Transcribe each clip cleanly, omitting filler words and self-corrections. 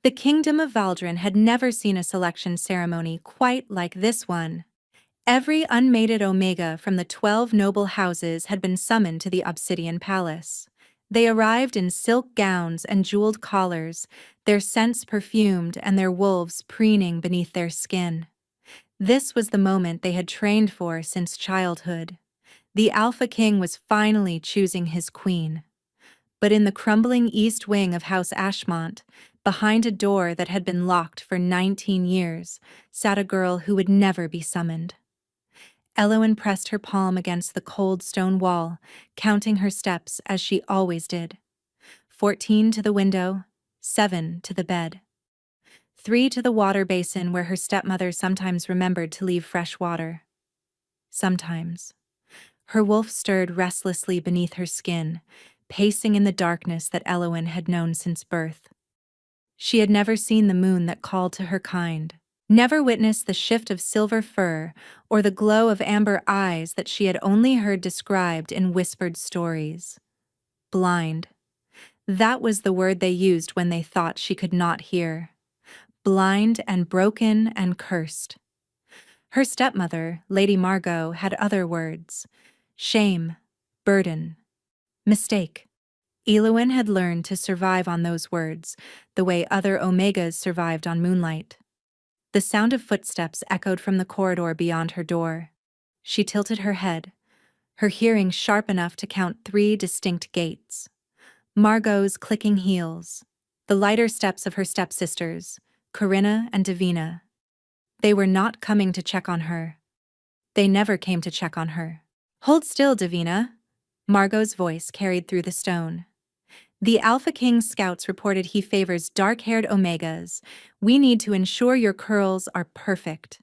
The kingdom of Valdrin had never seen a selection ceremony quite like this one. Every unmated Omega from the 12 noble houses had been summoned to the Obsidian Palace. They arrived in silk gowns and jeweled collars, their scents perfumed and their wolves preening beneath their skin. This was the moment they had trained for since childhood. The Alpha King was finally choosing his queen. But in the crumbling east wing of House Ashmont, behind a door that had been locked for 19 years, sat a girl who would never be summoned. Elowen pressed her palm against the cold stone wall, counting her steps as she always did. 14 to the window, 7 to the bed. 3 to the water basin where her stepmother sometimes remembered to leave fresh water. Sometimes. Her wolf stirred restlessly beneath her skin, pacing in the darkness that Elowen had known since birth. She had never seen the moon that called to her kind, never witnessed the shift of silver fur or the glow of amber eyes that she had only heard described in whispered stories. Blind. That was the word they used when they thought she could not hear. Blind and broken and cursed. Her stepmother, Lady Margot, had other words. Shame, burden, mistake. Elowen had learned to survive on those words, the way other Omegas survived on moonlight. The sound of footsteps echoed from the corridor beyond her door. She tilted her head, her hearing sharp enough to count 3 distinct gates. Margot's clicking heels, the lighter steps of her stepsisters, Corinna and Davina. They were not coming to check on her. They never came to check on her. Hold still, Davina. Margot's voice carried through the stone. The Alpha King scouts reported he favors dark-haired Omegas. We need to ensure your curls are perfect.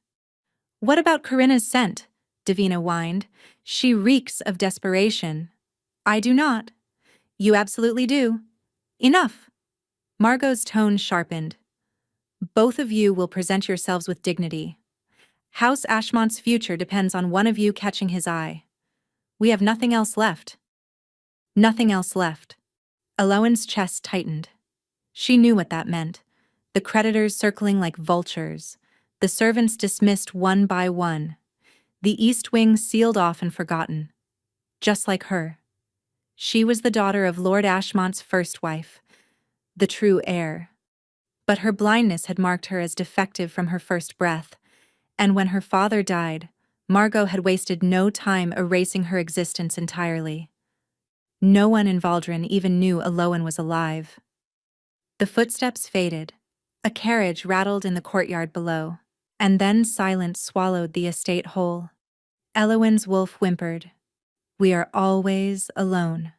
What about Corinna's scent? Davina whined. She reeks of desperation. I do not. You absolutely do. Enough. Margot's tone sharpened. Both of you will present yourselves with dignity. House Ashmont's future depends on one of you catching his eye. We have nothing else left. Nothing else left. Elowen's chest tightened. She knew what that meant. The creditors circling like vultures. The servants dismissed one by one. The East Wing sealed off and forgotten. Just like her. She was the daughter of Lord Ashmont's first wife, the true heir. But her blindness had marked her as defective from her first breath, and when her father died, Margot had wasted no time erasing her existence entirely. No one in Valdrin even knew Elowen was alive. The footsteps faded. A carriage rattled in the courtyard below, and then silence swallowed the estate whole. Elowen's wolf whimpered. We are always alone.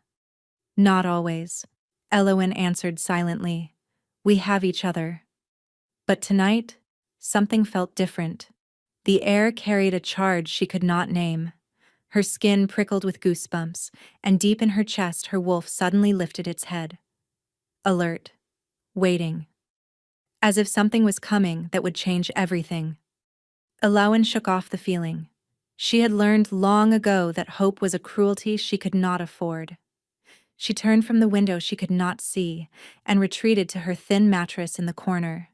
Not always, Elowen answered silently. We have each other. But tonight, something felt different. The air carried a charge she could not name. Her skin prickled with goosebumps, and deep in her chest her wolf suddenly lifted its head. Alert. Waiting. As if something was coming that would change everything. Elowen shook off the feeling. She had learned long ago that hope was a cruelty she could not afford. She turned from the window she could not see and retreated to her thin mattress in the corner.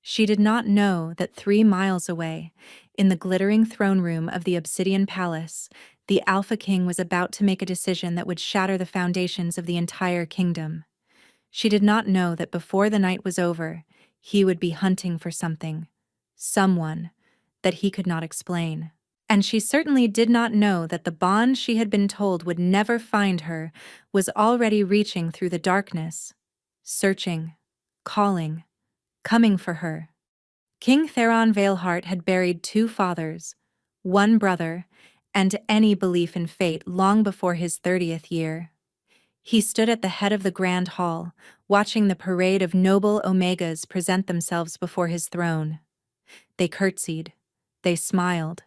She did not know that 3 miles away, in the glittering throne room of the Obsidian Palace, the Alpha King was about to make a decision that would shatter the foundations of the entire kingdom. She did not know that before the night was over, he would be hunting for something, someone, that he could not explain. And she certainly did not know that the bond she had been told would never find her was already reaching through the darkness, searching, calling, coming for her. King Theron Veilheart had buried 2 fathers, 1 brother, and any belief in fate long before his 30th year. He stood at the head of the grand hall, watching the parade of noble Omegas present themselves before his throne. They curtsied. They smiled.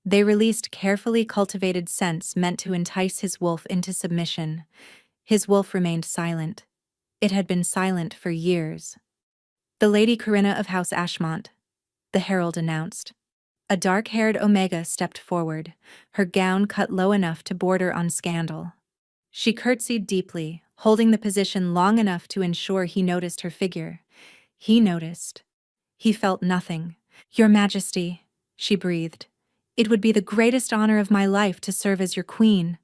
They released carefully cultivated scents meant to entice his wolf into submission. His wolf remained silent. It had been silent for years. The Lady Corinna of House Ashmont, the herald announced. A dark-haired Omega stepped forward, her gown cut low enough to border on scandal. She curtsied deeply, holding the position long enough to ensure he noticed her figure. He noticed. He felt nothing. "Your Majesty," she breathed. "It would be the greatest honor of my life to serve as your queen."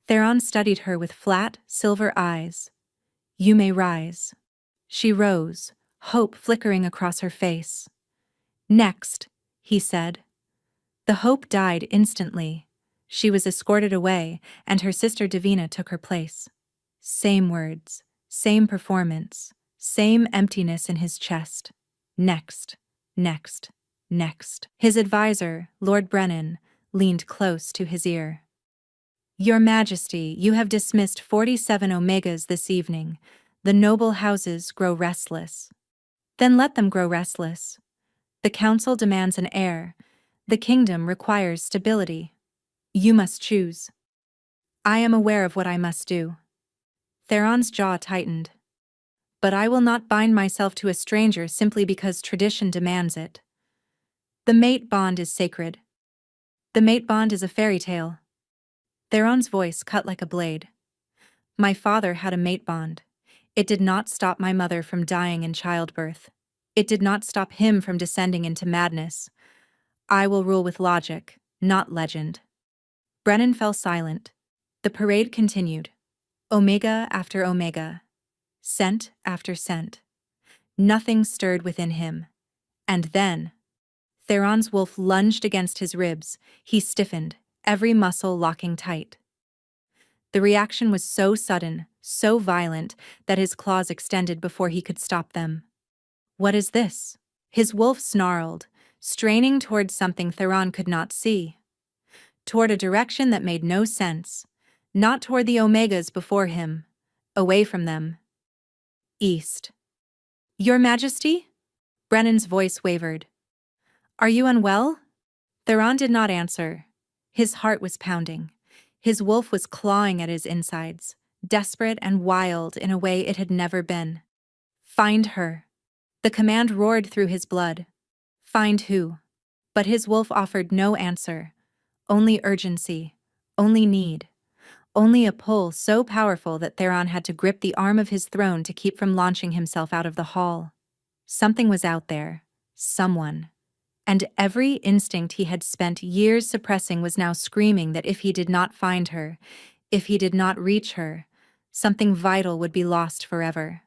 Theron studied her with flat, silver eyes. "You may rise." She rose, hope flickering across her face. "Next," he said. The hope died instantly. She was escorted away, and her sister Davina took her place. Same words, same performance, same emptiness in his chest. Next, next, next. His advisor, Lord Brennan, leaned close to his ear. "Your Majesty, you have dismissed 47 Omegas this evening. The noble houses grow restless." "Then let them grow restless. The council demands an heir. The kingdom requires stability. You must choose." "I am aware of what I must do." Theron's jaw tightened. "But I will not bind myself to a stranger simply because tradition demands it. The mate bond is sacred. The mate bond is a fairy tale." Theron's voice cut like a blade. "My father had a mate bond. It did not stop my mother from dying in childbirth. It did not stop him from descending into madness. I will rule with logic, not legend." Brennan fell silent. The parade continued. Omega after Omega. Scent after scent. Nothing stirred within him. And then, Theron's wolf lunged against his ribs. He stiffened, every muscle locking tight. The reaction was so sudden, so violent, that his claws extended before he could stop them. "What is this?" His wolf snarled, straining toward something Theron could not see. Toward a direction that made no sense. Not toward the Omegas before him. Away from them. East. "Your Majesty?" Brennan's voice wavered. "Are you unwell?" Theron did not answer. His heart was pounding. His wolf was clawing at his insides, desperate and wild in a way it had never been. "Find her." The command roared through his blood. Find who? But his wolf offered no answer. Only urgency. Only need. Only a pull so powerful that Theron had to grip the arm of his throne to keep from launching himself out of the hall. Something was out there. Someone. And every instinct he had spent years suppressing was now screaming that if he did not find her, if he did not reach her, something vital would be lost forever.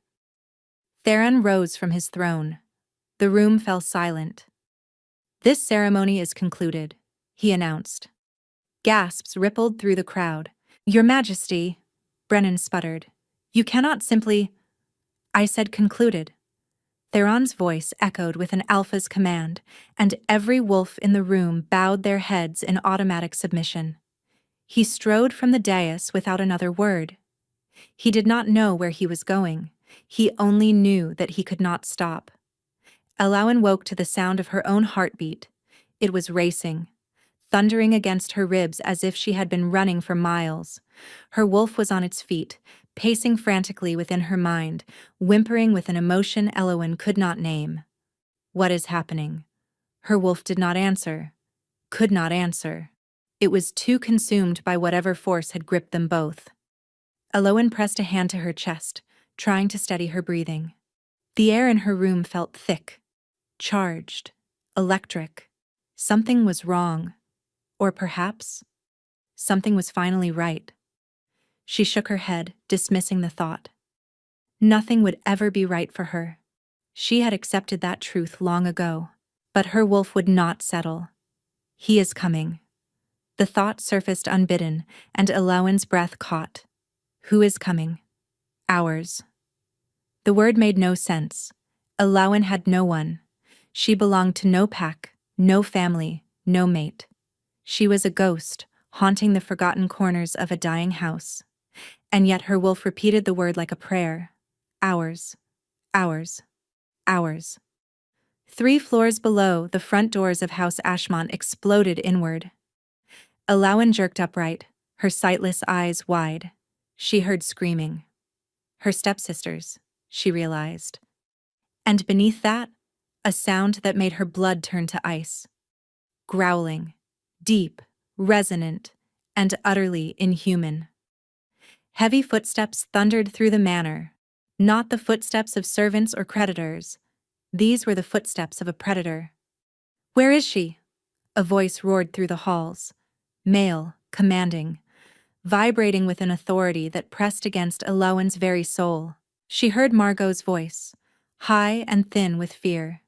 Theron rose from his throne. The room fell silent. "This ceremony is concluded," he announced. Gasps rippled through the crowd. "Your Majesty," Brennan sputtered. "You cannot simply—" "I said concluded." Theron's voice echoed with an alpha's command, and every wolf in the room bowed their heads in automatic submission. He strode from the dais without another word. He did not know where he was going. He only knew that he could not stop. Alawen woke to the sound of her own heartbeat. It was racing, thundering against her ribs as if she had been running for miles. Her wolf was on its feet, pacing frantically within her mind, whimpering with an emotion Alawen could not name. What is happening? Her wolf did not answer. Could not answer. It was too consumed by whatever force had gripped them both. Alawen pressed a hand to her chest, trying to steady her breathing. The air in her room felt thick, charged, electric. Something was wrong. Or perhaps, something was finally right. She shook her head, dismissing the thought. Nothing would ever be right for her. She had accepted that truth long ago. But her wolf would not settle. He is coming. The thought surfaced unbidden, and Alawen's breath caught. Who is coming? Ours. The word made no sense. Alawen had no one. She belonged to no pack, no family, no mate. She was a ghost, haunting the forgotten corners of a dying house. And yet her wolf repeated the word like a prayer. Ours. Ours. Ours. 3 floors below, the front doors of House Ashmont exploded inward. Alawen jerked upright, her sightless eyes wide. She heard screaming. Her stepsisters, she realized. And beneath that, a sound that made her blood turn to ice. Growling. Deep, resonant, and utterly inhuman. Heavy footsteps thundered through the manor. Not the footsteps of servants or creditors. These were the footsteps of a predator. "Where is she?" A voice roared through the halls. Male, commanding, vibrating with an authority that pressed against Eloan's very soul. She heard Margot's voice, high and thin with fear.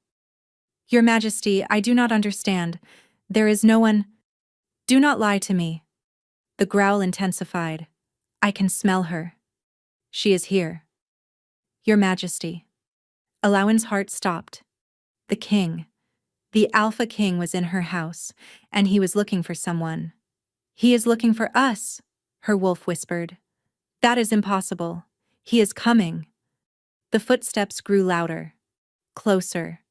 "Your Majesty, I do not understand. There is no one—" "Do not lie to me." The growl intensified. "I can smell her. She is here." "Your Majesty." Eloan's heart stopped. The king, the Alpha King, was in her house, and he was looking for someone. "He is looking for us," her wolf whispered. "That is impossible. He is coming." The footsteps grew louder, closer,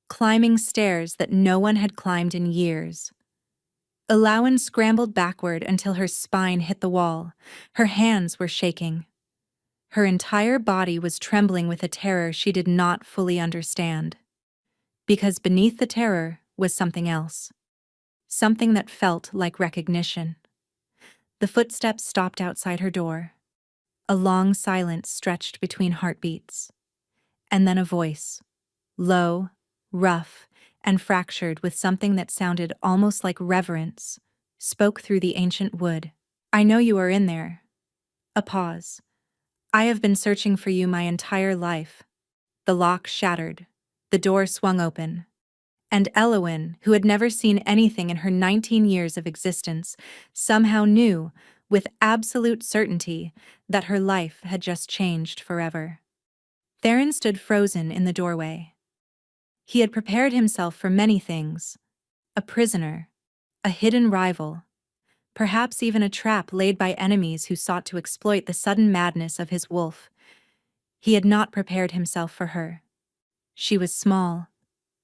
climbing stairs that no one had climbed in years. Eloan scrambled backward until her spine hit the wall. Her hands were shaking. Her entire body was trembling with a terror she did not fully understand. Because beneath the terror was something else. Something that felt like recognition. The footsteps stopped outside her door. A long silence stretched between heartbeats. And then a voice, low, rough, and fractured with something that sounded almost like reverence, spoke through the ancient wood. "I know you are in there." A pause. "I have been searching for you my entire life." The lock shattered. The door swung open. And Eloan, who had never seen anything in her 19 years of existence, somehow knew, with absolute certainty, that her life had just changed forever. Theron stood frozen in the doorway. He had prepared himself for many things. A prisoner, a hidden rival, perhaps even a trap laid by enemies who sought to exploit the sudden madness of his wolf. He had not prepared himself for her. She was small,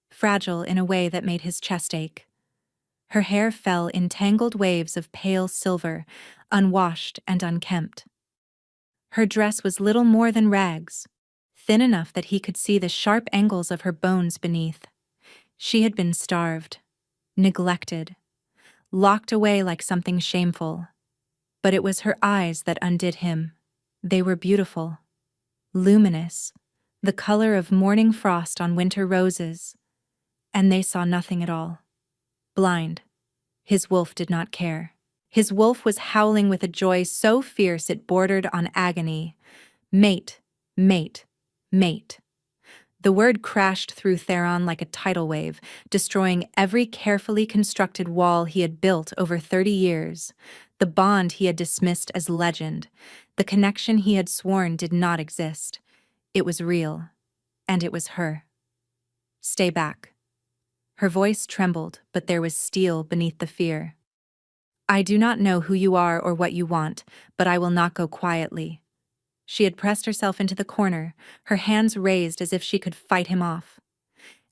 fragile in a way that made his chest ache. Her hair fell in tangled waves of pale silver, unwashed and unkempt. Her dress was little more than rags, thin enough that he could see the sharp angles of her bones beneath. She had been starved, neglected, locked away like something shameful. But it was her eyes that undid him. They were beautiful, luminous, the color of morning frost on winter roses. And they saw nothing at all. Blind. His wolf did not care. His wolf was howling with a joy so fierce it bordered on agony. Mate, mate, mate. The word crashed through Theron like a tidal wave, destroying every carefully constructed wall he had built over 30 years, the bond he had dismissed as legend, the connection he had sworn did not exist. It was real, and it was her. "Stay back." Her voice trembled, but there was steel beneath the fear. "I do not know who you are or what you want, but I will not go quietly." She had pressed herself into the corner, her hands raised as if she could fight him off.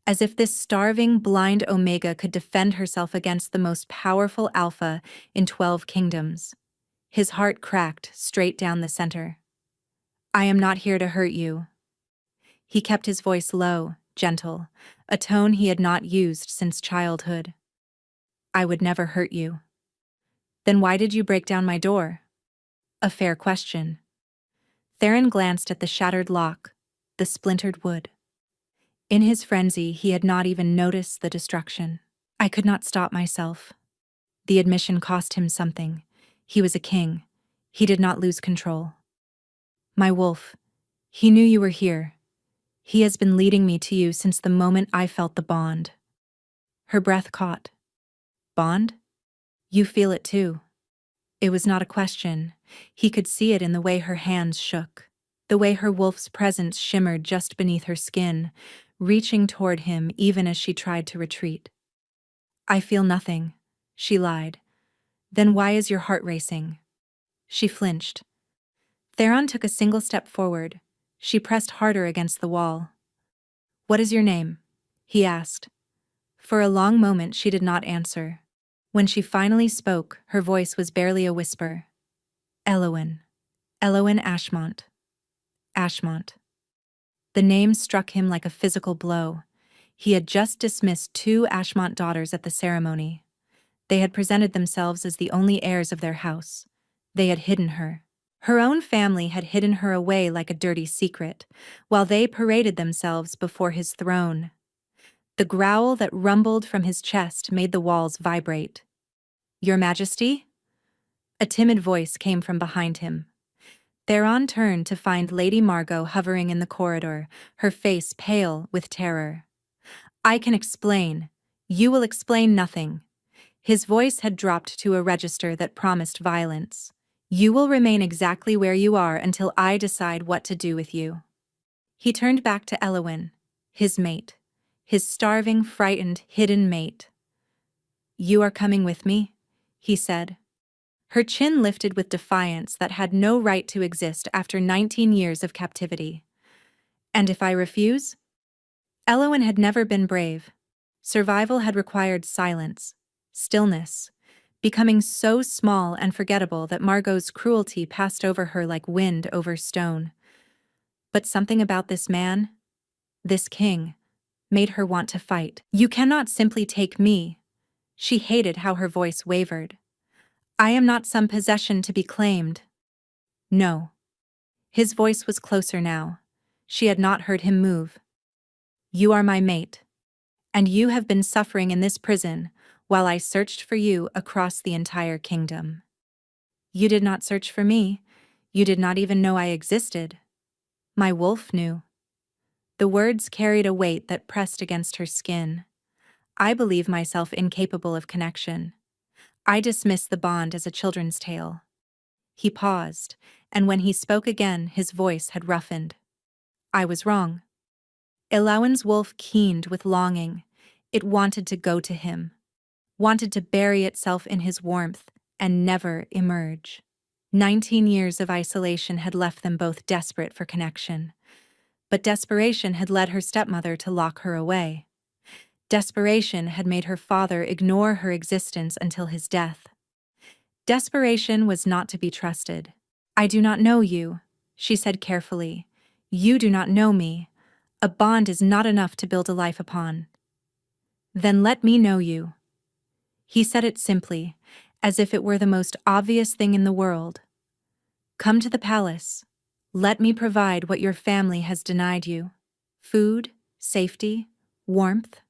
As if this starving, blind Omega could defend herself against the most powerful Alpha in 12 kingdoms. His heart cracked straight down the center. "I am not here to hurt you." He kept his voice low, gentle, a tone he had not used since childhood. "I would never hurt you." "Then why did you break down my door?" A fair question. Theron glanced at the shattered lock, the splintered wood. In his frenzy, he had not even noticed the destruction. "I could not stop myself." The admission cost him something. He was a king. He did not lose control. "My wolf. He knew you were here. He has been leading me to you since the moment I felt the bond." Her breath caught. "Bond? You feel it too." It was not a question. He could see it in the way her hands shook, the way her wolf's presence shimmered just beneath her skin, reaching toward him even as she tried to retreat. "I feel nothing," she lied. "Then why is your heart racing?" She flinched. Theron took a single step forward. She pressed harder against the wall. "What is your name?" he asked. For a long moment she did not answer. When she finally spoke, her voice was barely a whisper. "Eloan. Eloan Ashmont." Ashmont. The name struck him like a physical blow. He had just dismissed 2 Ashmont daughters at the ceremony. They had presented themselves as the only heirs of their house. They had hidden her. Her own family had hidden her away like a dirty secret, while they paraded themselves before his throne. The growl that rumbled from his chest made the walls vibrate. "Your Majesty?" A timid voice came from behind him. Theron turned to find Lady Margot hovering in the corridor, her face pale with terror. "I can explain. You will explain nothing." His voice had dropped to a register that promised violence. "You will remain exactly where you are until I decide what to do with you." He turned back to Elowin, his mate, his starving, frightened, hidden mate. "You are coming with me?" he said. Her chin lifted with defiance that had no right to exist after 19 years of captivity. "And if I refuse?" Elowin had never been brave. Survival had required silence, stillness, becoming so small and forgettable that Margot's cruelty passed over her like wind over stone. But something about this man, this king, made her want to fight. "You cannot simply take me." She hated how her voice wavered. "I am not some possession to be claimed." "No." His voice was closer now. She had not heard him move. "You are my mate. And you have been suffering in this prison while I searched for you across the entire kingdom." "You did not search for me. You did not even know I existed." "My wolf knew." The words carried a weight that pressed against her skin. "I believe myself incapable of connection. I dismiss the bond as a children's tale." He paused, and when he spoke again, his voice had roughened. "I was wrong." Elowin's wolf keened with longing. It wanted to go to him, wanted to bury itself in his warmth and never emerge. 19 years of isolation had left them both desperate for connection. But desperation had led her stepmother to lock her away. Desperation had made her father ignore her existence until his death. Desperation was not to be trusted. "I do not know you," she said carefully. "You do not know me. A bond is not enough to build a life upon." "Then let me know you." He said it simply, as if it were the most obvious thing in the world. "Come to the palace. Let me provide what your family has denied you. Food, safety, warmth.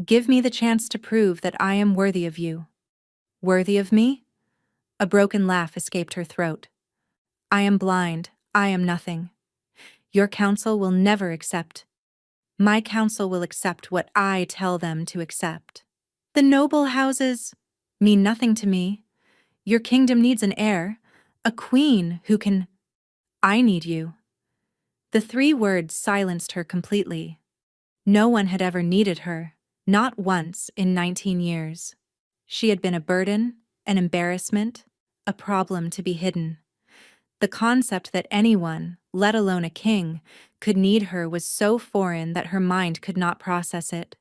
Give me the chance to prove that I am worthy of you." "Worthy of me?" A broken laugh escaped her throat. "I am blind. I am nothing. Your council will never accept. My council will accept what I tell them to accept. The noble houses mean nothing to me. Your kingdom needs an heir, a queen who can... I need you." The 3 words silenced her completely. No one had ever needed her, not once in 19 years. She had been a burden, an embarrassment, a problem to be hidden. The concept that anyone, let alone a king, could need her was so foreign that her mind could not process it.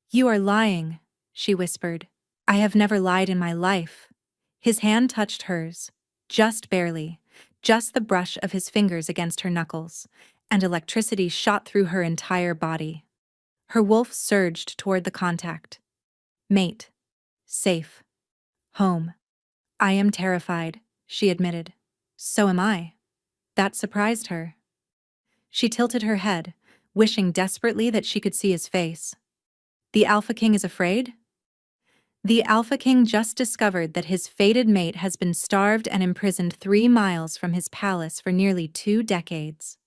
"You are lying," she whispered. "I have never lied in my life." His hand touched hers, just barely, just the brush of his fingers against her knuckles, and electricity shot through her entire body. Her wolf surged toward the contact. "Mate. Safe. Home." "I am terrified," she admitted. "So am I." That surprised her. She tilted her head, wishing desperately that she could see his face. "The Alpha King is afraid?" The Alpha King just discovered that his fated mate has been starved and imprisoned 3 miles from his palace for nearly 2 decades.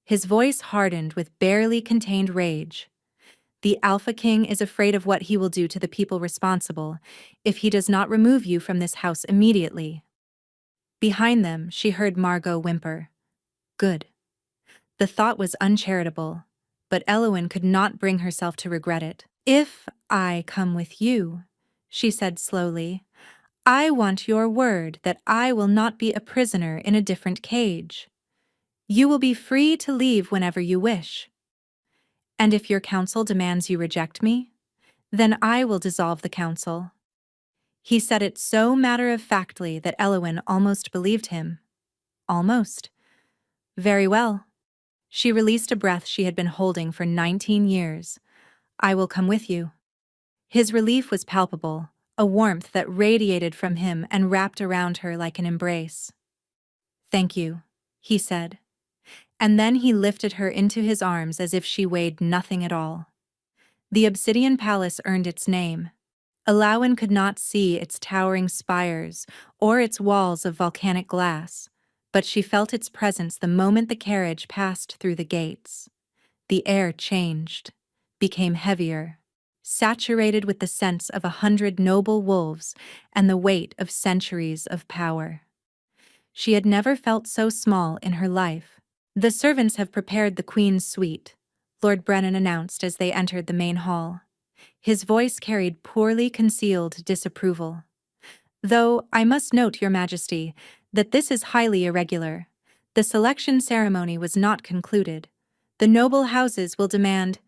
His voice hardened with barely contained rage. "The Alpha King is afraid of what he will do to the people responsible if he does not remove you from this house immediately." Behind them, she heard Margot whimper. "Good." The thought was uncharitable, but Elowin could not bring herself to regret it. "If I come with you," she said slowly, "I want your word that I will not be a prisoner in a different cage. You will be free to leave whenever you wish. And if your council demands you reject me, then I will dissolve the council." He said it so matter-of-factly that Elowin almost believed him. Almost. "Very well." She released a breath she had been holding for 19 years. "I will come with you." His relief was palpable, a warmth that radiated from him and wrapped around her like an embrace. "Thank you," he said. And then he lifted her into his arms as if she weighed nothing at all. The obsidian palace earned its name. Alawan could not see its towering spires or its walls of volcanic glass, but she felt its presence the moment the carriage passed through the gates. The air changed, became heavier, saturated with the scents of 100 noble wolves and the weight of centuries of power. She had never felt so small in her life. "The servants have prepared the Queen's suite," Lord Brennan announced as they entered the main hall. His voice carried poorly concealed disapproval. "Though, I must note, Your Majesty, that this is highly irregular. The selection ceremony was not concluded. The noble houses will demand—"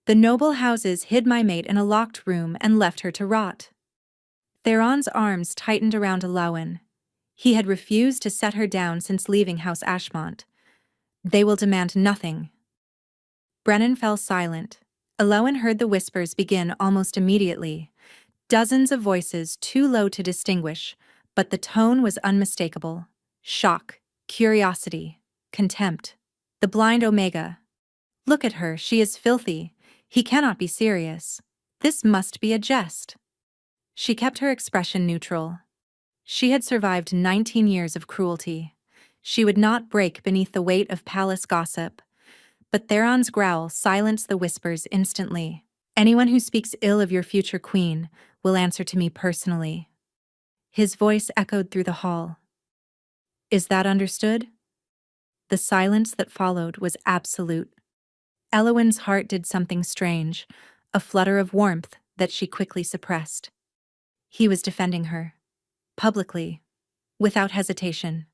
"The noble houses hid my mate in a locked room and left her to rot." Theron's arms tightened around Alawan. He had refused to set her down since leaving House Ashmont. "They will demand nothing." Brennan fell silent. Alawan heard the whispers begin almost immediately. Dozens of voices too low to distinguish, but the tone was unmistakable. Shock, curiosity, contempt. "The blind Omega. Look at her, she is filthy. He cannot be serious. This must be a jest." She kept her expression neutral. She had survived 19 years of cruelty. She would not break beneath the weight of palace gossip. But Theron's growl silenced the whispers instantly. "Anyone who speaks ill of your future queen will answer to me personally." His voice echoed through the hall. "Is that understood?" The silence that followed was absolute. Alawan's heart did something strange, a flutter of warmth that she quickly suppressed. He was defending her. Publicly. Without hesitation.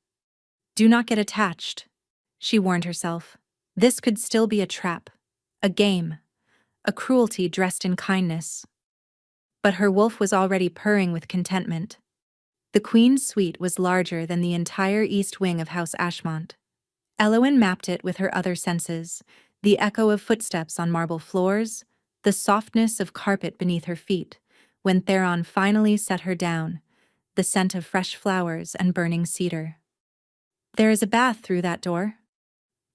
"Do not get attached," she warned herself. This could still be a trap. A game. A cruelty dressed in kindness. But her wolf was already purring with contentment. The Queen's suite was larger than the entire east wing of House Ashmont. Alawan mapped it with her other senses, the echo of footsteps on marble floors, the softness of carpet beneath her feet, when Theron finally set her down, the scent of fresh flowers and burning cedar. "There is a bath through that door."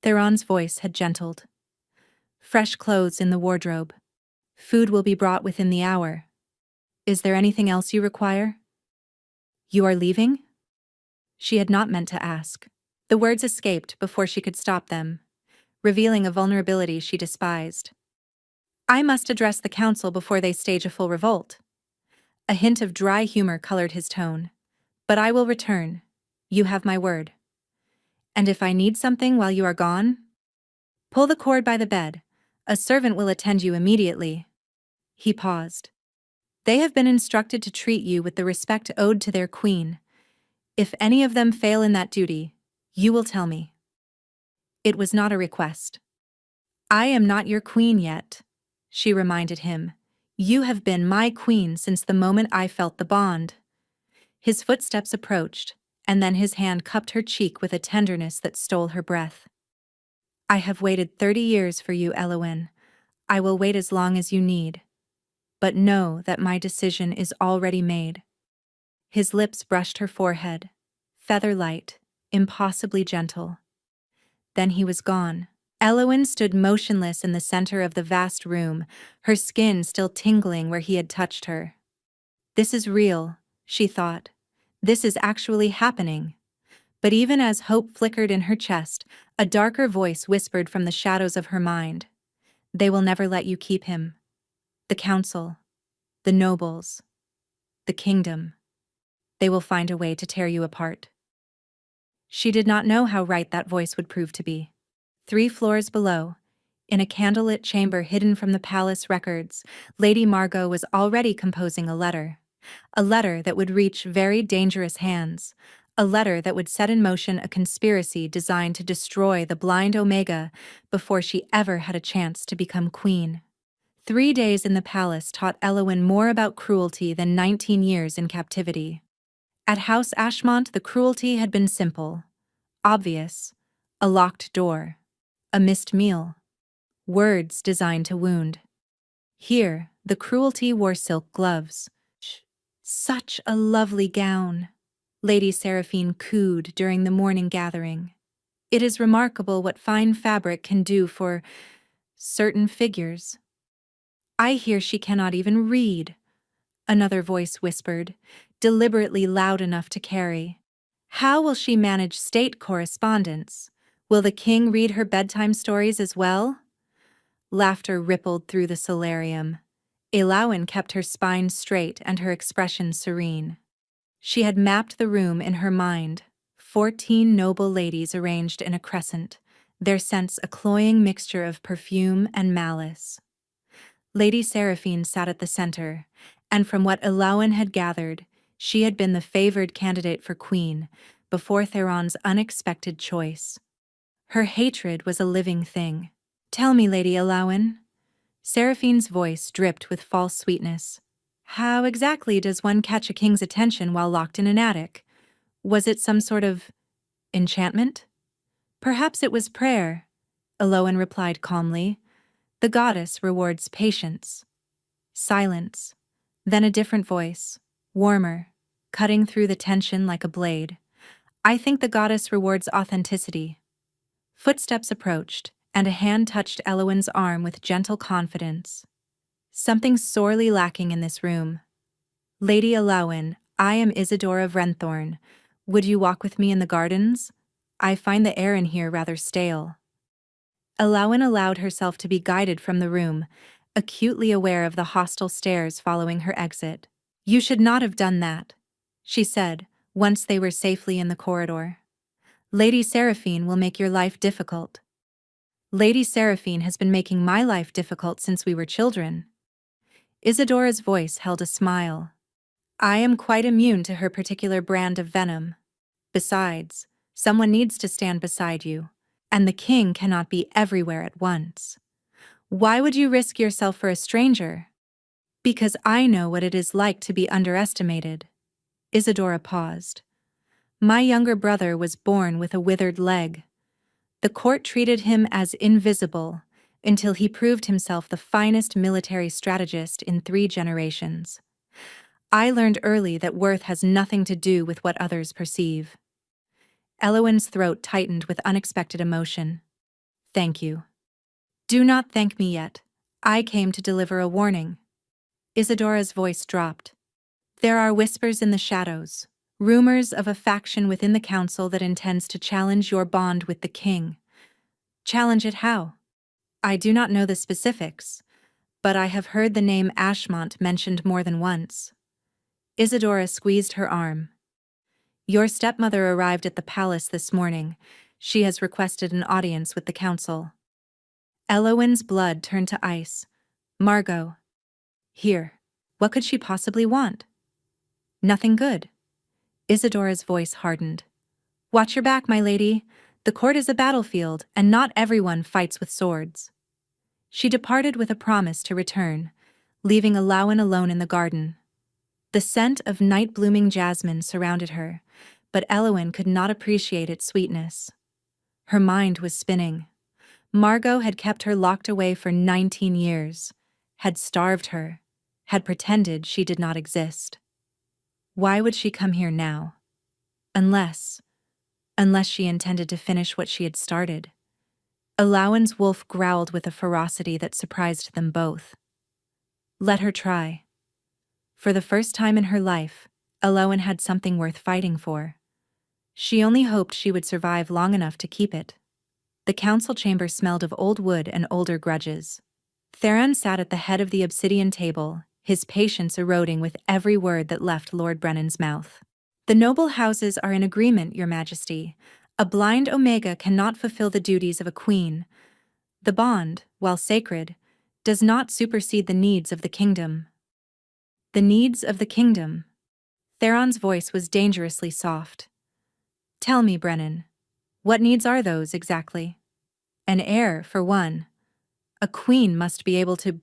Theron's voice had gentled. "Fresh clothes in the wardrobe. Food will be brought within the hour. Is there anything else you require?" "You are leaving?" She had not meant to ask. The words escaped before she could stop them, revealing a vulnerability she despised. "I must address the council before they stage a full revolt." A hint of dry humor colored his tone. "But I will return. You have my word. And if I need something while you are gone? Pull the cord by the bed. A servant will attend you immediately." He paused. "They have been instructed to treat you with the respect owed to their queen. If any of them fail in that duty, you will tell me." It was not a request. "I am not your queen yet," she reminded him. "You have been my queen since the moment I felt the bond." His footsteps approached, and then his hand cupped her cheek with a tenderness that stole her breath. "I have waited 30 years for you, Alawan. I will wait as long as you need. But know that my decision is already made." His lips brushed her forehead, feather-light, impossibly gentle. Then he was gone. Alawan stood motionless in the center of the vast room, her skin still tingling where he had touched her. "This is real," she thought. "This is actually happening." But even as hope flickered in her chest, a darker voice whispered from the shadows of her mind. "They will never let you keep him. The council, the nobles, the kingdom. They will find a way to tear you apart." She did not know how right that voice would prove to be. 3 floors below, in a candlelit chamber hidden from the palace records, Lady Margot was already composing a letter. A letter that would reach very dangerous hands. A letter that would set in motion a conspiracy designed to destroy the blind Omega before she ever had a chance to become queen. 3 days in the palace taught Alawan more about cruelty than 19 years in captivity. At House Ashmont, the cruelty had been simple, obvious: a locked door, a missed meal, words designed to wound. Here, the cruelty wore silk gloves. Such a lovely gown. Lady Seraphine cooed during the morning gathering. It is remarkable what fine fabric can do for certain figures. I hear she cannot even read, another voice whispered, deliberately loud enough to carry. How will she manage state correspondence? Will the king read her bedtime stories as well? Laughter rippled through the solarium. Alpha kept her spine straight and her expression serene. She had mapped the room in her mind. 14 noble ladies arranged in a crescent, their scents a cloying mixture of perfume and malice. Lady Seraphine sat at the center, and from what Alpha had gathered, she had been the favored candidate for queen before Theron's unexpected choice. Her hatred was a living thing. "Tell me, Lady Alpha." Seraphine's voice dripped with false sweetness. "How exactly does one catch a king's attention while locked in an attic? Was it some sort of enchantment?" "Perhaps it was prayer," Alpha replied calmly. "The goddess rewards patience." Silence. Then a different voice, warmer, cutting through the tension like a blade. "I think the goddess rewards authenticity." Footsteps approached, and a hand touched Elowin's arm with gentle confidence. "Something's sorely lacking in this room. Lady Elowin, I am Isidore of Renthorn. Would you walk with me in the gardens? I find the air in here rather stale." Elowin allowed herself to be guided from the room, acutely aware of the hostile stares following her exit. "You should not have done that," she said, once they were safely in the corridor. "Lady Seraphine will make your life difficult." "Lady Seraphine has been making my life difficult since we were children." Isidora's voice held a smile. "I am quite immune to her particular brand of venom. Besides, someone needs to stand beside you, and the king cannot be everywhere at once. Why would you risk yourself for a stranger?" "Because I know what it is like to be underestimated." Isidora paused. "My younger brother was born with a withered leg. The court treated him as invisible until he proved himself the finest military strategist in 3 generations. I learned early that worth has nothing to do with what others perceive." Elowin's throat tightened with unexpected emotion. "Thank you." "Do not thank me yet. I came to deliver a warning." Isidora's voice dropped. "There are whispers in the shadows, rumors of a faction within the council that intends to challenge your bond with the king." "Challenge it how?" "I do not know the specifics, but I have heard the name Ashmont mentioned more than once." Isidora squeezed her arm. "Your stepmother arrived at the palace this morning. She has requested an audience with the council." Elowin's blood turned to ice. "Margot." "Here. What could she possibly want?" "Nothing good." Isidora's voice hardened. "Watch your back, my lady. The court is a battlefield, and not everyone fights with swords." She departed with a promise to return, leaving Alowin alone in the garden. The scent of night-blooming jasmine surrounded her, but Elowin could not appreciate its sweetness. Her mind was spinning. Margot had kept her locked away for 19 years, had starved her, had pretended she did not exist. Why would she come here now? Unless she intended to finish what she had started. Alowin's wolf growled with a ferocity that surprised them both. Let her try. For the first time in her life, Alowin had something worth fighting for. She only hoped she would survive long enough to keep it. The council chamber smelled of old wood and older grudges. Theron sat at the head of the obsidian table, his patience eroding with every word that left Lord Brennan's mouth. "The noble houses are in agreement, Your Majesty. A blind Omega cannot fulfill the duties of a queen. The bond, while sacred, does not supersede the needs of the kingdom." "The needs of the kingdom." Theron's voice was dangerously soft. "Tell me, Brennan, what needs are those exactly?" "An heir, for one. A queen must be able to—"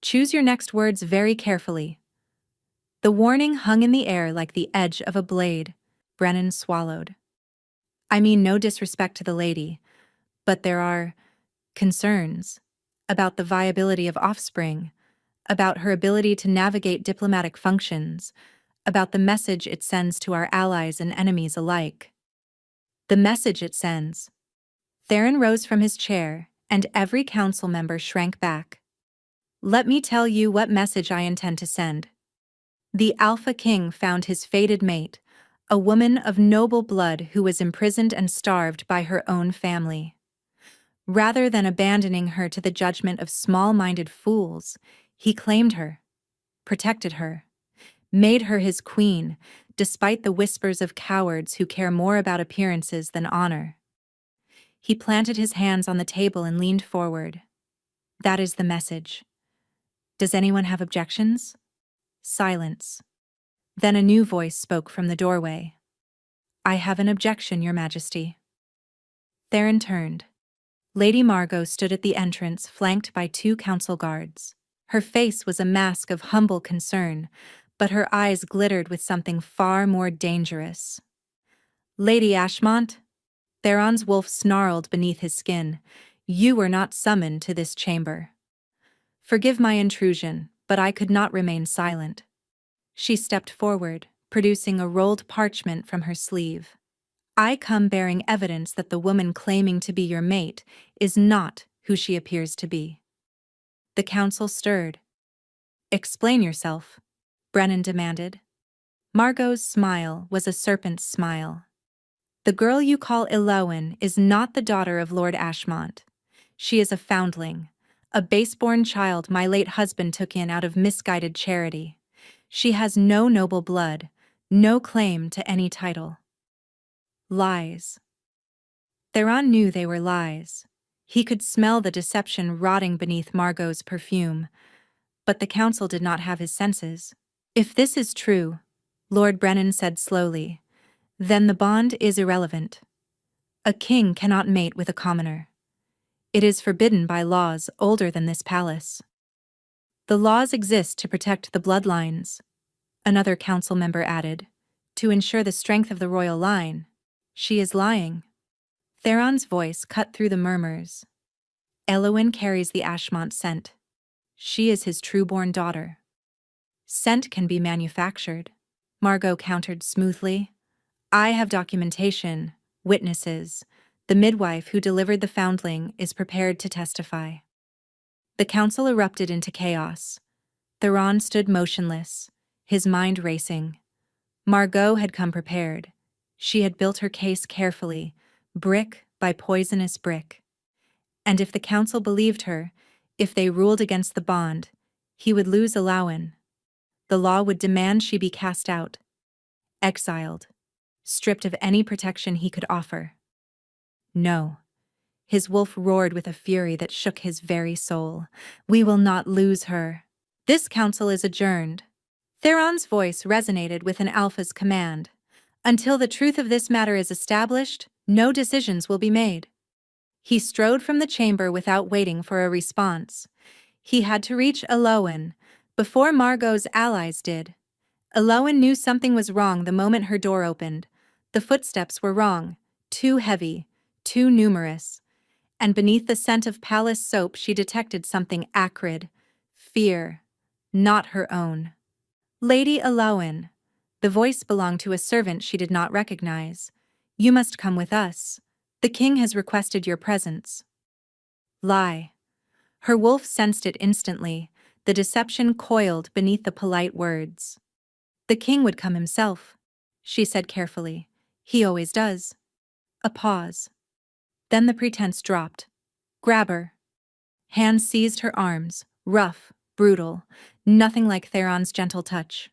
"Choose your next words very carefully." The warning hung in the air like the edge of a blade. Brennan swallowed. "I mean no disrespect to the lady, but there are concerns about the viability of offspring, about her ability to navigate diplomatic functions, about the message it sends to our allies and enemies alike. The message it sends. Theron rose from his chair, and every council member shrank back. Let me tell you what message I intend to send. The Alpha King found his fated mate, a woman of noble blood who was imprisoned and starved by her own family. Rather than abandoning her to the judgment of small-minded fools, he claimed her, protected her, made her his queen, despite the whispers of cowards who care more about appearances than honor. He planted his hands on the table and leaned forward. That is the message. Does anyone have objections? Silence. Then a new voice spoke from the doorway. I have an objection, Your Majesty. Theron turned. Lady Margot stood at the entrance, flanked by 2 council guards. Her face was a mask of humble concern, but her eyes glittered with something far more dangerous. Lady Ashmont? Theron's wolf snarled beneath his skin. You were not summoned to this chamber. Forgive my intrusion, but I could not remain silent. She stepped forward, producing a rolled parchment from her sleeve. I come bearing evidence that the woman claiming to be your mate is not who she appears to be. The council stirred. Explain yourself, Brennan demanded. Margot's smile was a serpent's smile. The girl you call Elowen is not the daughter of Lord Ashmont. She is a foundling, a base-born child my late husband took in out of misguided charity. She has no noble blood, no claim to any title. Lies. Theron knew they were lies. He could smell the deception rotting beneath Margot's perfume, but the council did not have his senses. If this is true, Lord Brennan said slowly, then the bond is irrelevant. A king cannot mate with a commoner. It is forbidden by laws older than this palace. The laws exist to protect the bloodlines, another council member added, to ensure the strength of the royal line. She is lying. Theron's voice cut through the murmurs. Elowen carries the Ashmont scent. She is his true-born daughter. Scent can be manufactured, Margot countered smoothly. I have documentation, witnesses. The midwife who delivered the foundling is prepared to testify. The council erupted into chaos. Theron stood motionless, his mind racing. Margot had come prepared. She had built her case carefully, brick by poisonous brick. And if the council believed her, if they ruled against the bond, he would lose Elowen. The law would demand she be cast out, exiled, stripped of any protection he could offer. No. His wolf roared with a fury that shook his very soul. We will not lose her. This council is adjourned. Theron's voice resonated with an Alpha's command. Until the truth of this matter is established, no decisions will be made. He strode from the chamber without waiting for a response. He had to reach Elowen before Margot's allies did. Elowen knew something was wrong the moment her door opened. The footsteps were wrong, too heavy, too numerous. And beneath the scent of palace soap she detected something acrid, fear, not her own. Lady Elowen. The voice belonged to a servant she did not recognize. You must come with us. The king has requested your presence. Lie. Her wolf sensed it instantly, the deception coiled beneath the polite words. The king would come himself, she said carefully. He always does. A pause. Then the pretense dropped. Grab her. Hands seized her arms, rough, brutal, nothing like Theron's gentle touch.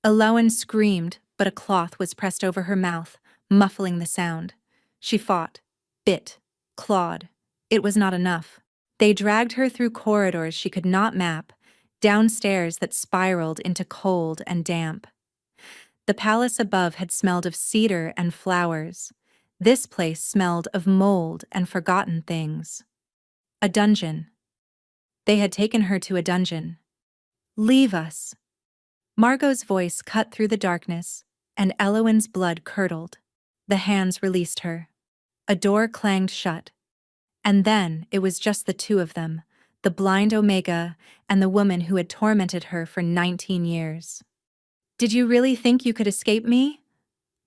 Elowen screamed, but a cloth was pressed over her mouth, muffling the sound. She fought, bit, clawed. It was not enough. They dragged her through corridors she could not map, down stairs that spiraled into cold and damp. The palace above had smelled of cedar and flowers. This place smelled of mold and forgotten things. A dungeon. They had taken her to a dungeon. Leave us. Margot's voice cut through the darkness, and Elowen's blood curdled. The hands released her. A door clanged shut. And then it was just the two of them, the blind Omega and the woman who had tormented her for 19 years. Did you really think you could escape me?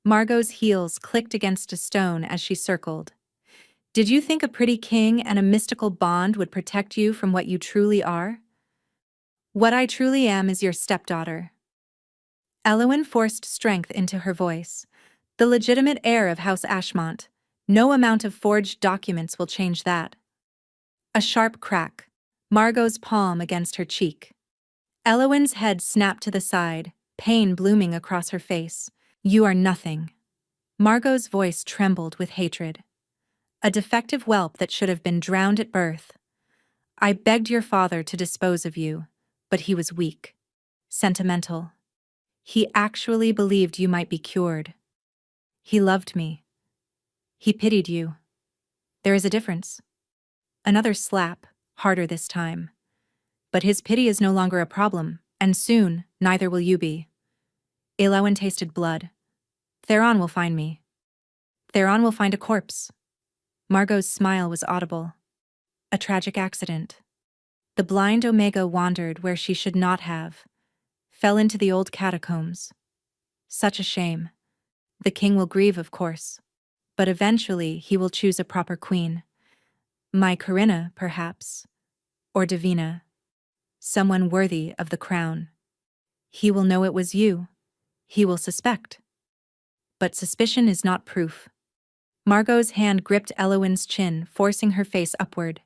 Margot's heels clicked against a stone as she circled. Did you think a pretty king and a mystical bond would protect you from what you truly are? What I truly am is your stepdaughter. Elowyn forced strength into her voice. The legitimate heir of House Ashmont. No amount of forged documents will change that. A sharp crack. Margot's palm against her cheek. Elowyn's head snapped to the side, pain blooming across her face. You are nothing. Margot's voice trembled with hatred. A defective whelp that should have been drowned at birth. I begged your father to dispose of you, but he was weak. Sentimental. He actually believed you might be cured. He loved me. He pitied you. There is a difference. Another slap, harder this time. But his pity is no longer a problem, and soon, neither will you be. Elowyn tasted blood. Theron will find me. Theron will find a corpse. Margot's smile was audible. A tragic accident. The blind Omega wandered where she should not have. Fell into the old catacombs. Such a shame. The king will grieve, of course. But eventually he will choose a proper queen. My Corinna, perhaps. Or Davina. Someone worthy of the crown. He will know it was you. He will suspect. But suspicion is not proof. Margot's hand gripped Elowyn's chin, forcing her face upward.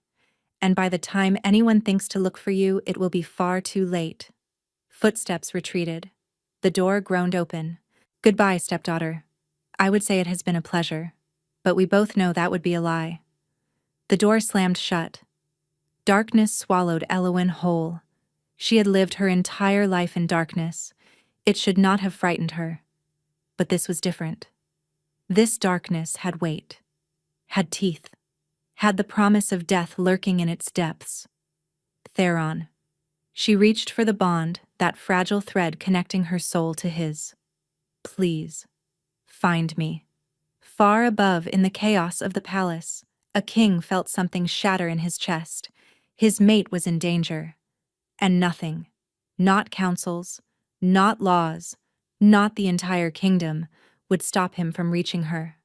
And by the time anyone thinks to look for you, it will be far too late. Footsteps retreated. The door groaned open. Goodbye, stepdaughter. I would say it has been a pleasure. But we both know that would be a lie. The door slammed shut. Darkness swallowed Elowyn whole. She had lived her entire life in darkness. It should not have frightened her. But this was different. This darkness had weight. Had teeth. Had the promise of death lurking in its depths. Theron. She reached for the bond, that fragile thread connecting her soul to his. Please. Find me. Far above in the chaos of the palace, a king felt something shatter in his chest. His mate was in danger. And nothing, not councils, not laws, not the entire kingdom, would stop him from reaching her.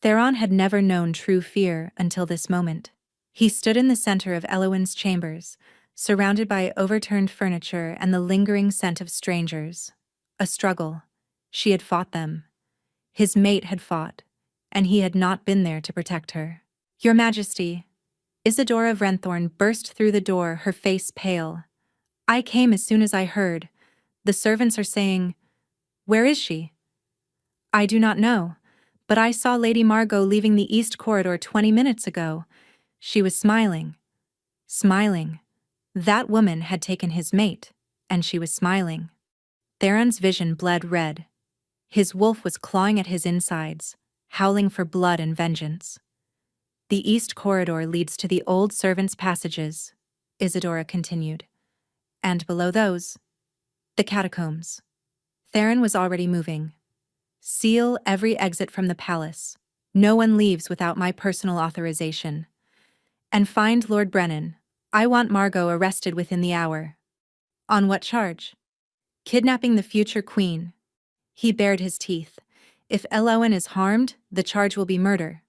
Theron had never known true fear until this moment. He stood in the center of Elowyn's chambers, surrounded by overturned furniture and the lingering scent of strangers. A struggle. She had fought them. His mate had fought, and he had not been there to protect her. Your Majesty. Isadora Vrenthorn burst through the door, her face pale. I came as soon as I heard. The servants are saying, where is she? I do not know, but I saw Lady Margot leaving the east corridor 20 minutes ago. She was smiling. Smiling. That woman had taken his mate, and she was smiling. Theron's vision bled red. His wolf was clawing at his insides, howling for blood and vengeance. The east corridor leads to the old servants' passages, Isadora continued. And below those, the catacombs. Theron was already moving. Seal every exit from the palace. No one leaves without my personal authorization. And find Lord Brennan. I want Margot arrested within the hour. On what charge? Kidnapping the future queen. He bared his teeth. If Elowyn is harmed, the charge will be murder.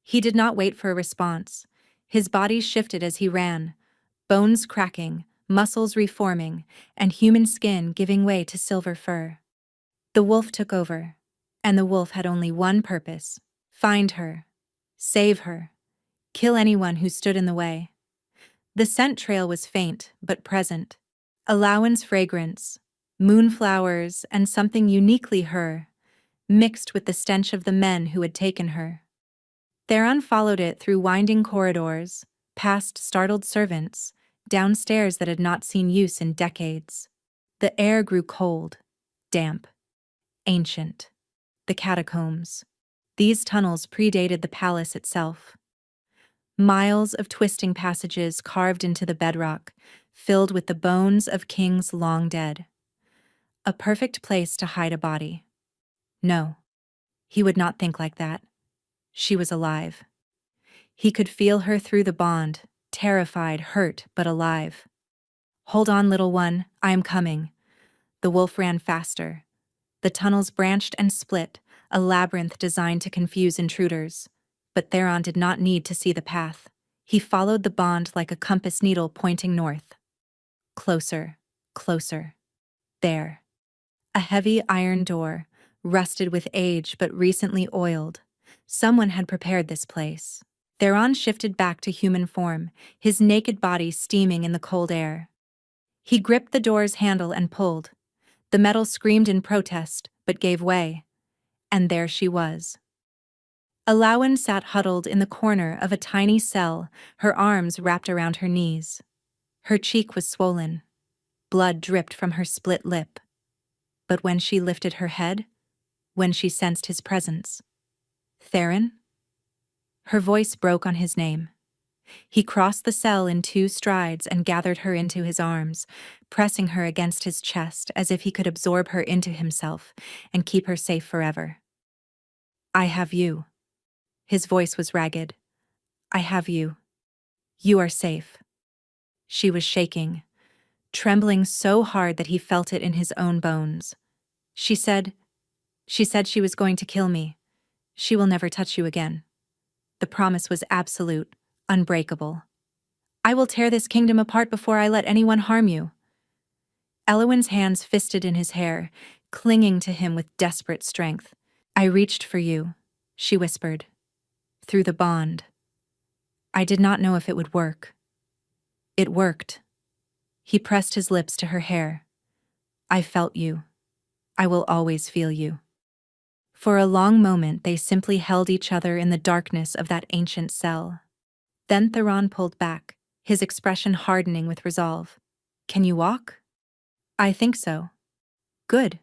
He did not wait for a response. His body shifted as he ran, bones cracking, muscles reforming, and human skin giving way to silver fur. The wolf took over, and the wolf had only one purpose: find her, save her, kill anyone who stood in the way. The scent trail was faint but present. Elowyn's fragrance, moonflowers, and something uniquely her, mixed with the stench of the men who had taken her. Theron followed it through winding corridors, past startled servants, downstairs that had not seen use in decades. The air grew cold, damp, ancient. The catacombs. These tunnels predated the palace itself. Miles of twisting passages carved into the bedrock, filled with the bones of kings long dead. A perfect place to hide a body. No, he would not think like that. She was alive. He could feel her through the bond, terrified, hurt, but alive. Hold on, little one, I am coming. The wolf ran faster. The tunnels branched and split, a labyrinth designed to confuse intruders. But Theron did not need to see the path. He followed the bond like a compass needle pointing north. Closer, closer. There. A heavy iron door, rusted with age but recently oiled. Someone had prepared this place. Theron shifted back to human form, his naked body steaming in the cold air. He gripped the door's handle and pulled. The metal screamed in protest, but gave way. And there she was. Alawen sat huddled in the corner of a tiny cell, her arms wrapped around her knees. Her cheek was swollen. Blood dripped from her split lip. But when she lifted her head, when she sensed his presence, Theron? Her voice broke on his name. He crossed the cell in 2 strides and gathered her into his arms, pressing her against his chest as if he could absorb her into himself and keep her safe forever. I have you. His voice was ragged. I have you. You are safe. She was shaking, trembling so hard that he felt it in his own bones. She said she was going to kill me. She will never touch you again. The promise was absolute, unbreakable. I will tear this kingdom apart before I let anyone harm you. Elowen's hands fisted in his hair, clinging to him with desperate strength. I reached for you, she whispered. Through the bond. I did not know if it would work. It worked. He pressed his lips to her hair. I felt you. I will always feel you. For a long moment they simply held each other in the darkness of that ancient cell. Then Theron pulled back, his expression hardening with resolve. Can you walk? I think so. Good.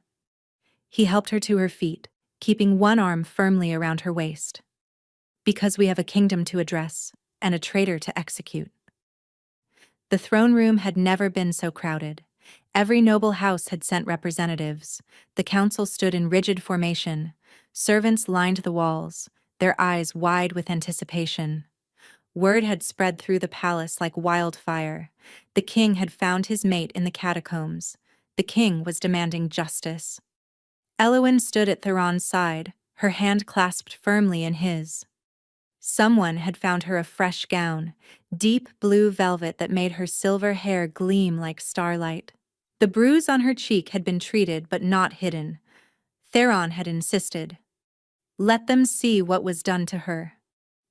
He helped her to her feet, keeping one arm firmly around her waist. Because we have a kingdom to address, and a traitor to execute. The throne room had never been so crowded. Every noble house had sent representatives. The council stood in rigid formation. Servants lined the walls, their eyes wide with anticipation. Word had spread through the palace like wildfire. The king had found his mate in the catacombs. The king was demanding justice. Elowen stood at Theron's side, her hand clasped firmly in his. Someone had found her a fresh gown, deep blue velvet that made her silver hair gleam like starlight. The bruise on her cheek had been treated but not hidden. Theron had insisted. Let them see what was done to her.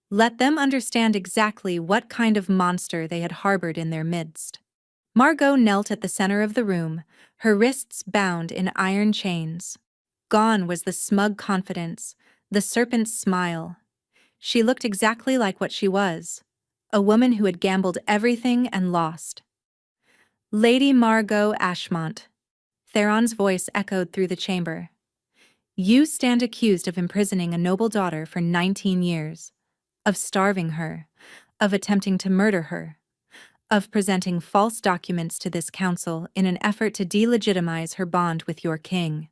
Let them understand exactly what kind of monster they had harbored in their midst. Margot knelt at the center of the room, her wrists bound in iron chains. Gone was the smug confidence, the serpent's smile. She looked exactly like what she was, a woman who had gambled everything and lost. Lady Margot Ashmont. Theron's voice echoed through the chamber. You stand accused of imprisoning a noble daughter for 19 years, of starving her, of attempting to murder her, of presenting false documents to this council in an effort to delegitimize her bond with your king.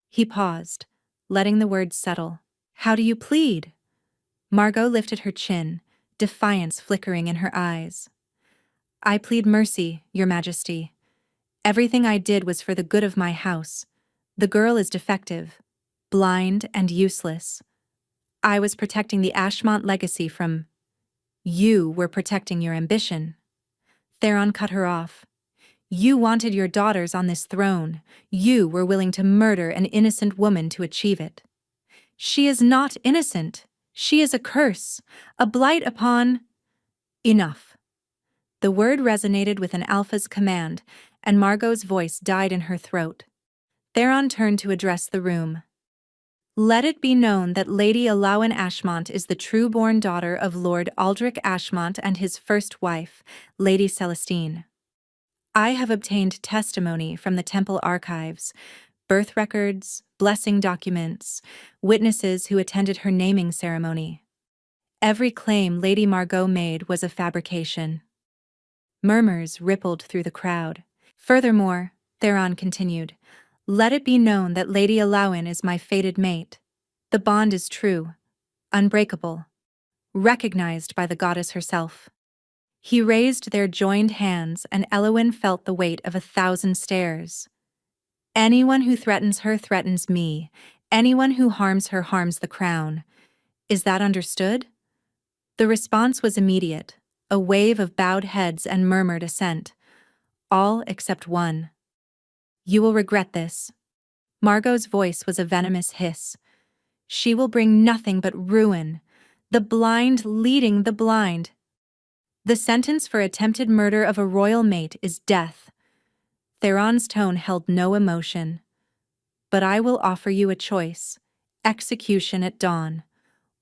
He paused, letting the words settle. How do you plead? Margot lifted her chin, defiance flickering in her eyes. I plead mercy, Your Majesty. Everything I did was for the good of my house. The girl is defective, blind and useless. I was protecting the Ashmont legacy from... You were protecting your ambition. Theron cut her off. You wanted your daughters on this throne. You were willing to murder an innocent woman to achieve it. She is not innocent. She is a curse, a blight upon... Enough. The word resonated with an alpha's command, and Margot's voice died in her throat. Theron turned to address the room. Let it be known that Lady Alawen Ashmont is the true-born daughter of Lord Aldrich Ashmont and his first wife, Lady Celestine. I have obtained testimony from the temple archives, birth records, blessing documents, witnesses who attended her naming ceremony. Every claim Lady Margot made was a fabrication. Murmurs rippled through the crowd. Furthermore, Theron continued, let it be known that Lady Alawen is my fated mate. The bond is true, unbreakable, recognized by the goddess herself. He raised their joined hands, and Elowen felt the weight of 1,000 stares. Anyone who threatens her threatens me. Anyone who harms her harms the crown. Is that understood?" The response was immediate, a wave of bowed heads and murmured assent. All except one. "You will regret this." Margot's voice was a venomous hiss. "She will bring nothing but ruin. The blind leading the blind. The sentence for attempted murder of a royal mate is death." Theron's tone held no emotion. "But I will offer you a choice: execution at dawn,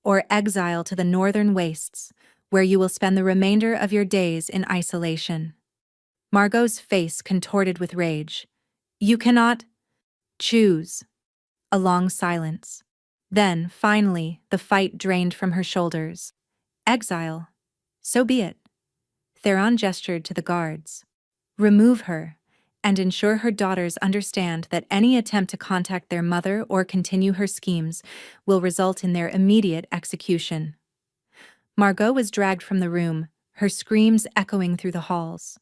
or exile to the northern wastes, where you will spend the remainder of your days in isolation." Margot's face contorted with rage. "You cannot choose." A long silence. Then, finally, the fight drained from her shoulders. "Exile. So be it." Theron gestured to the guards. "Remove her, and ensure her daughters understand that any attempt to contact their mother or continue her schemes will result in their immediate execution." Margot was dragged from the room, her screams echoing through the halls.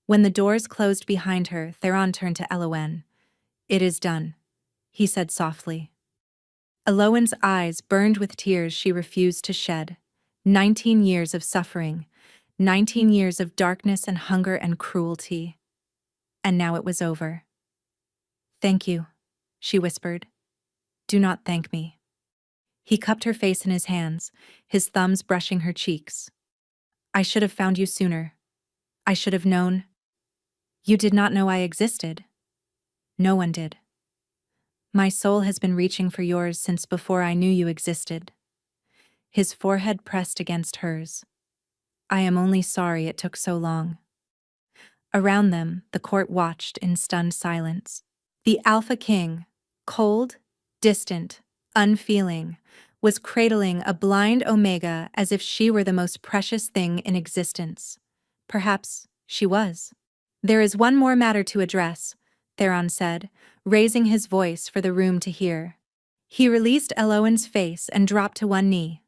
When the doors closed behind her, Theron turned to Elowen. "It is done," he said softly. Elowen's eyes burned with tears she refused to shed. 19 years of suffering, 19 years of darkness and hunger and cruelty. And now it was over. "Thank you," she whispered. "Do not thank me." He cupped her face in his hands, his thumbs brushing her cheeks. "I should have found you sooner. I should have known. You did not know I existed. No one did. My soul has been reaching for yours since before I knew you existed." His forehead pressed against hers. "I am only sorry it took so long." Around them, the court watched in stunned silence. The Alpha King, cold, distant, unfeeling, was cradling a blind Omega as if she were the most precious thing in existence. Perhaps she was. "There is one more matter to address," Theron said, raising his voice for the room to hear. He released Elowen's face and dropped to one knee.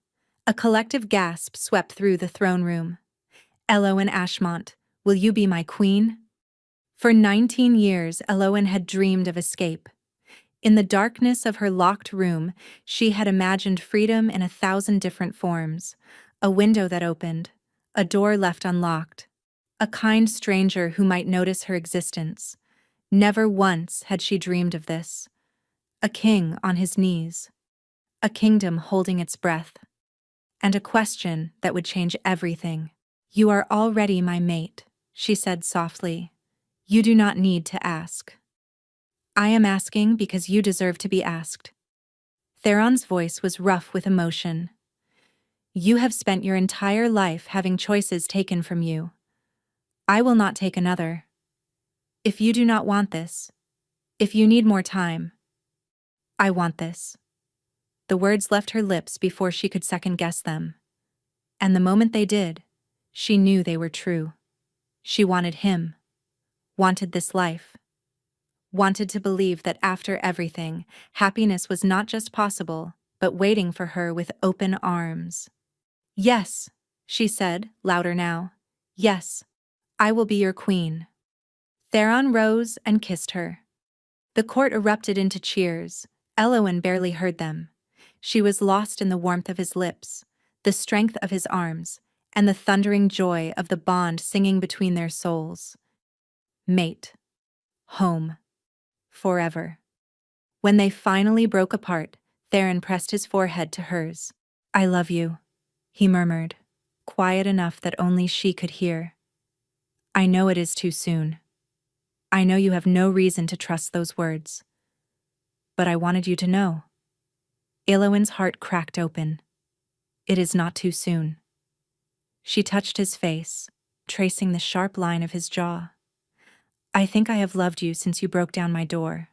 A collective gasp swept through the throne room. "Elowen Ashmont, will you be my queen?" For 19 years, Elowen had dreamed of escape. In the darkness of her locked room, she had imagined freedom in 1,000 different forms. A window that opened, a door left unlocked, a kind stranger who might notice her existence. Never once had she dreamed of this. A king on his knees, a kingdom holding its breath, and a question that would change everything. "You are already my mate," she said softly. "You do not need to ask." "I am asking because you deserve to be asked." Theron's voice was rough with emotion. "You have spent your entire life having choices taken from you. I will not take another. If you do not want this, if you need more time, I want this." The words left her lips before she could second-guess them. And the moment they did, she knew they were true. She wanted him, wanted this life, wanted to believe that after everything, happiness was not just possible, but waiting for her with open arms. "Yes," she said, louder now. "Yes, I will be your queen." Theron rose and kissed her. The court erupted into cheers. Elowen barely heard them. She was lost in the warmth of his lips, the strength of his arms, and the thundering joy of the bond singing between their souls. Mate. Home. Forever. When they finally broke apart, Theron pressed his forehead to hers. "I love you," he murmured, quiet enough that only she could hear. "I know it is too soon. I know you have no reason to trust those words. But I wanted you to know." Elowen's heart cracked open. "It is not too soon." She touched his face, tracing the sharp line of his jaw. "I think I have loved you since you broke down my door.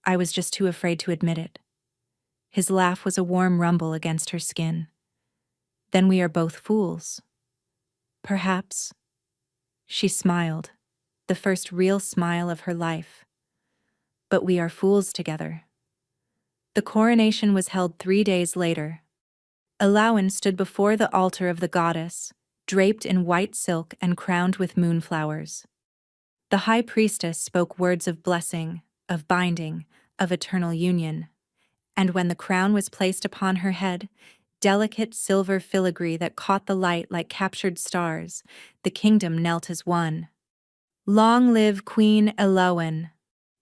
I was just too afraid to admit it." His laugh was a warm rumble against her skin. "Then we are both fools." "Perhaps." She smiled, the first real smile of her life. "But we are fools together." The coronation was held 3 days later. Elowen stood before the altar of the goddess, draped in white silk and crowned with moonflowers. The high priestess spoke words of blessing, of binding, of eternal union. And when the crown was placed upon her head, delicate silver filigree that caught the light like captured stars, the kingdom knelt as one. Long live Queen Elowen!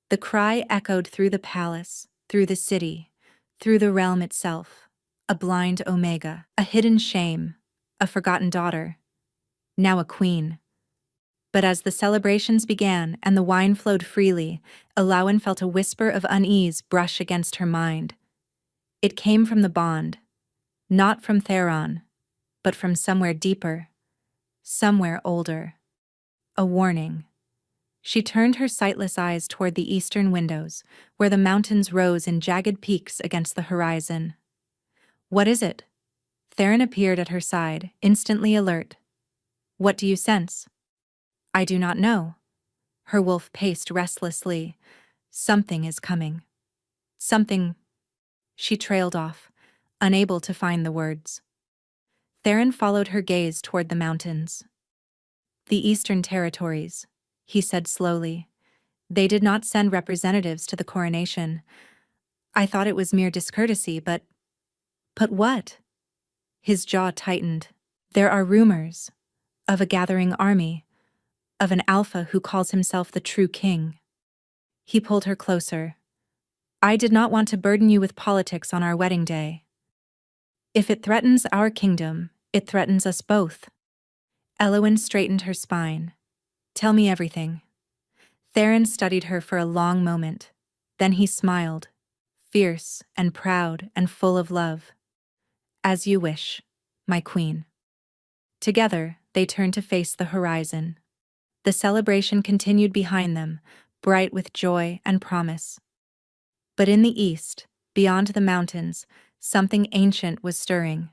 The cry echoed through the palace, through the city, through the realm itself. A blind Omega, a hidden shame, a forgotten daughter, now a queen. But as the celebrations began and the wine flowed freely, Elowen felt a whisper of unease brush against her mind. It came from the bond, not from Theron, but from somewhere deeper, somewhere older. A warning. She turned her sightless eyes toward the eastern windows, where the mountains rose in jagged peaks against the horizon. What is it? Theron appeared at her side, instantly alert. What do you sense? I do not know. Her wolf paced restlessly. Something is coming. Something. She trailed off, unable to find the words. Theron followed her gaze toward the mountains. The Eastern Territories, he said slowly. They did not send representatives to the coronation. I thought it was mere discourtesy, but what? His jaw tightened. There are rumors of a gathering army, of an alpha who calls himself the true king. He pulled her closer. I did not want to burden you with politics on our wedding day. If it threatens our kingdom, it threatens us both. Elowen straightened her spine. Tell me everything. Theron studied her for a long moment. Then he smiled, fierce and proud and full of love. As you wish, my queen. Together, they turned to face the horizon. The celebration continued behind them, bright with joy and promise. But in the east, beyond the mountains, something ancient was stirring,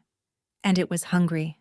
and it was hungry.